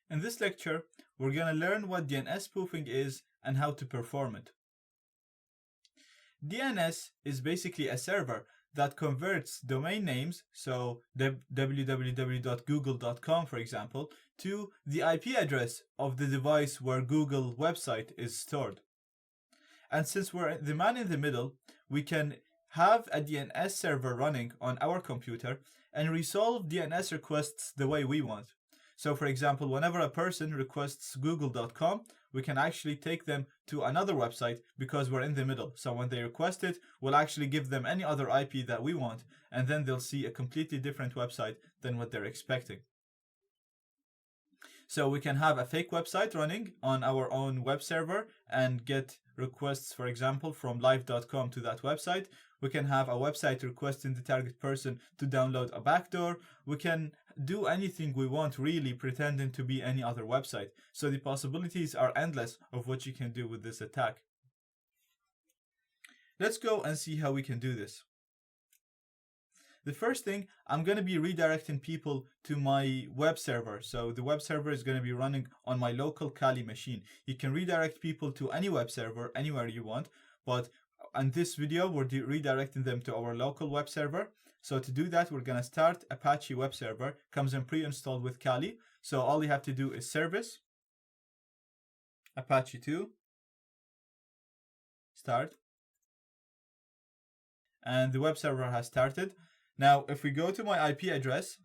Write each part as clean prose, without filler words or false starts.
In this lecture, we're going to learn what DNS spoofing is and how to perform it. DNS is basically a server that converts domain names, so www.google.com for example, to the IP address of the device where Google website is stored. And since we're the man in the middle, we can have a DNS server running on our computer and resolve DNS requests the way we want. So for example, whenever a person requests google.com, we can actually take them to another website because we're in the middle. So when they request it, we'll actually give them any other IP that we want, and then they'll see a completely different website than what they're expecting. So we can have a fake website running on our own web server and get requests, for example, from live.com to that website. We can have a website requesting the target person to download a backdoor. We can do anything we want, really, pretending to be any other website. So the possibilities are endless of what you can do with this attack. Let's go and see how we can do this. The first thing, I'm going to be redirecting people to my web server. So the web server is going to be running on my local Kali machine. You can redirect people to any web server anywhere you want, but in this video, we're redirecting them to our local web server. So to do that, we're going to start Apache web server. Comes in pre-installed with Kali. So all you have to do is service, Apache 2, start. And the web server has started. Now, if we go to my IP address,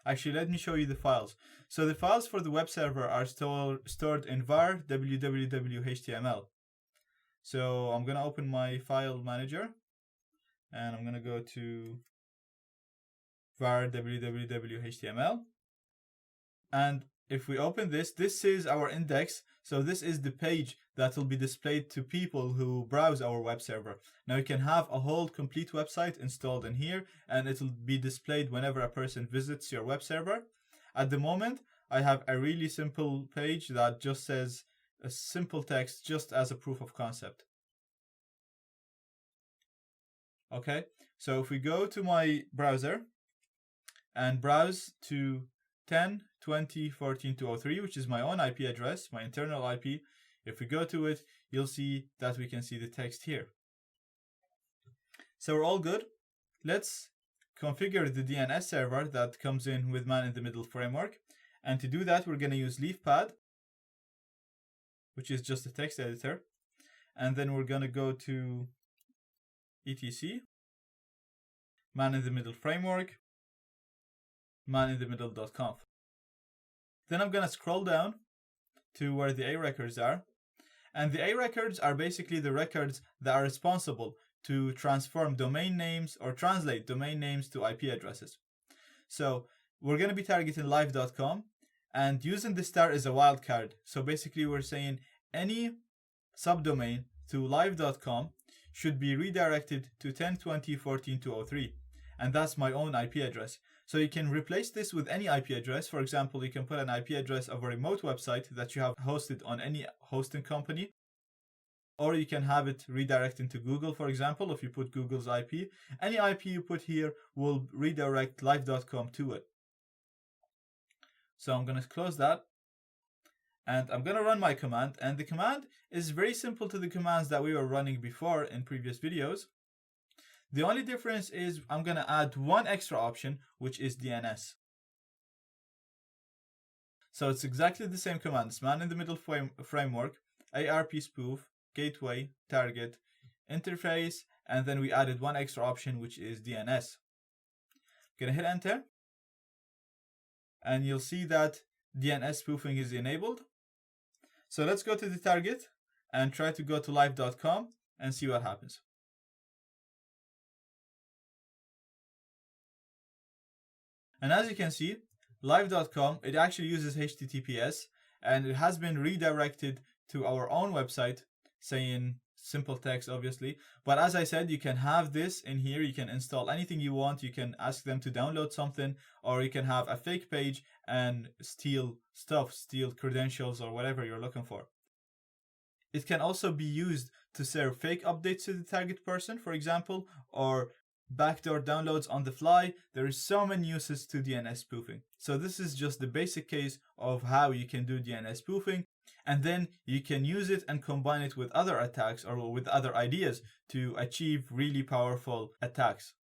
actually, let me show you the files. So the files for the web server are stored in var www.html. So I'm going to open my file manager, and I'm going to go to var www.html. And if we open this, this is our index. So this is the page that will be displayed to people who browse our web server. Now you can have a whole complete website installed in here, and it will be displayed whenever a person visits your web server. At the moment, I have a really simple page that just says a simple text just as a proof of concept. Okay, so if we go to my browser and browse to 10.20.14.203, which is my own IP address, my internal IP. If we go to it, you'll see that we can see the text here. So we're all good. Let's configure the DNS server that comes in with man-in-the-middle framework. And to do that, we're going to use leafpad, which is just a text editor. And then we're going to go to etc, man-in-the-middle framework, man-in-the-middle.conf. Then I'm going to scroll down to where the A records are. And the A records are basically the records that are responsible to transform domain names or translate domain names to IP addresses. So we're going to be targeting live.com, and using the star is a wildcard. So basically we're saying any subdomain to live.com should be redirected to 10.20.14.203. And that's my own IP address. So you can replace this with any IP address. For example, you can put an IP address of a remote website that you have hosted on any hosting company. Or you can have it redirecting to Google, for example, if you put Google's IP. Any IP you put here will redirect live.com to it. So I'm going to close that. And I'm going to run my command. And the command is very simple to the commands that we were running before in previous videos. The only difference is I'm going to add one extra option, which is DNS. So it's exactly the same commands: man-in-the-middle framework, ARP spoof, gateway, target, interface, and then we added one extra option, which is DNS. Gonna hit enter, and you'll see that DNS spoofing is enabled. So let's go to the target and try to go to live.com and see what happens. And as you can see, live.com, it actually uses HTTPS, and it has been redirected to our own website, saying simple text, obviously. But as I said, you can have this in here. You can install anything you want. You can ask them to download something, or you can have a fake page and steal stuff, steal credentials or whatever you're looking for. It can also be used to serve fake updates to the target person, for example, or backdoor downloads on the fly. There is so many uses to DNS spoofing. So this is just the basic case of how you can do DNS spoofing, and then you can use it and combine it with other attacks or with other ideas to achieve really powerful attacks.